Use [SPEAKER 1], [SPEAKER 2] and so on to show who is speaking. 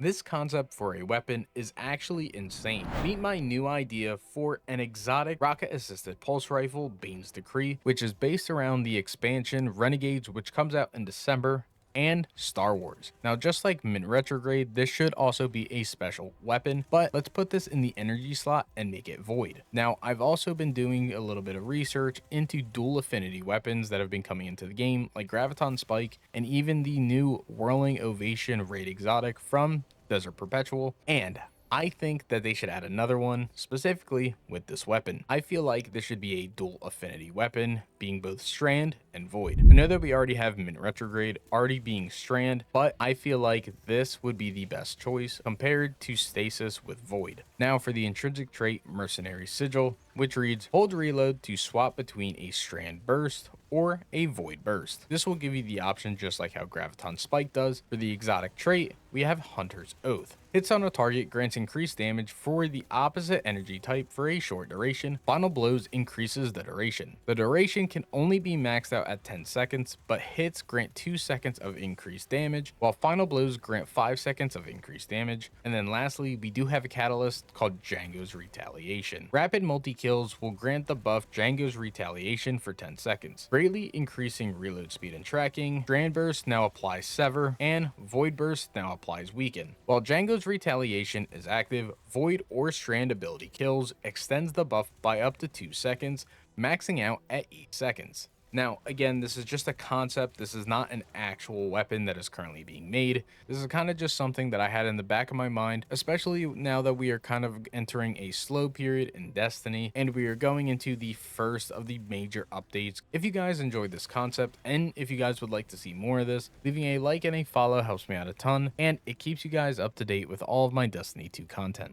[SPEAKER 1] This concept for a weapon is actually insane. Meet my new idea for an exotic rocket-assisted pulse rifle, Bane's Decree, which is based around the expansion Renegades, which comes out in December, and Star Wars. Now, just like Mint Retrograde, this should also be a special weapon, but let's put this in the energy slot and make it void. Now, I've also been doing a little bit of research into dual affinity weapons that have been coming into the game, like Graviton Spike, and even the new Whirling Ovation Raid Exotic from Desert Perpetual, and I think that they should add another one, specifically with this weapon. I feel like this should be a dual affinity weapon, being both Strand and Void. I know that we already have Mint Retrograde already being Strand, but I feel like this would be the best choice compared to Stasis with Void. Now for the intrinsic trait Mercenary Sigil, which reads, hold reload to swap between a Strand Burst or a Void Burst. This will give you the option just like how Graviton Spike does. For the exotic trait, we have Hunter's Oath. Hits on a target grants increased damage for the opposite energy type for a short duration. Final blows increases the duration. The duration can only be maxed out at 10 seconds, but hits grant 2 seconds of increased damage, while final blows grant 5 seconds of increased damage. And then lastly, we do have a catalyst called Django's Retaliation. Rapid multi-kills will grant the buff Django's Retaliation for 10 seconds, greatly increasing reload speed and tracking. Strand Burst now applies Sever, and Void Burst now applies Weaken. While Django's Retaliation is active, Void or Strand ability kills extends the buff by up to 2 seconds, maxing out at 8 seconds. Now, again, this is just a concept. This is not an actual weapon that is currently being made. This is kind of just something that I had in the back of my mind, especially now that we are kind of entering a slow period in Destiny and we are going into the first of the major updates. If you guys enjoyed this concept and if you guys would like to see more of this, leaving a like and a follow helps me out a ton, and it keeps you guys up to date with all of my Destiny 2 content.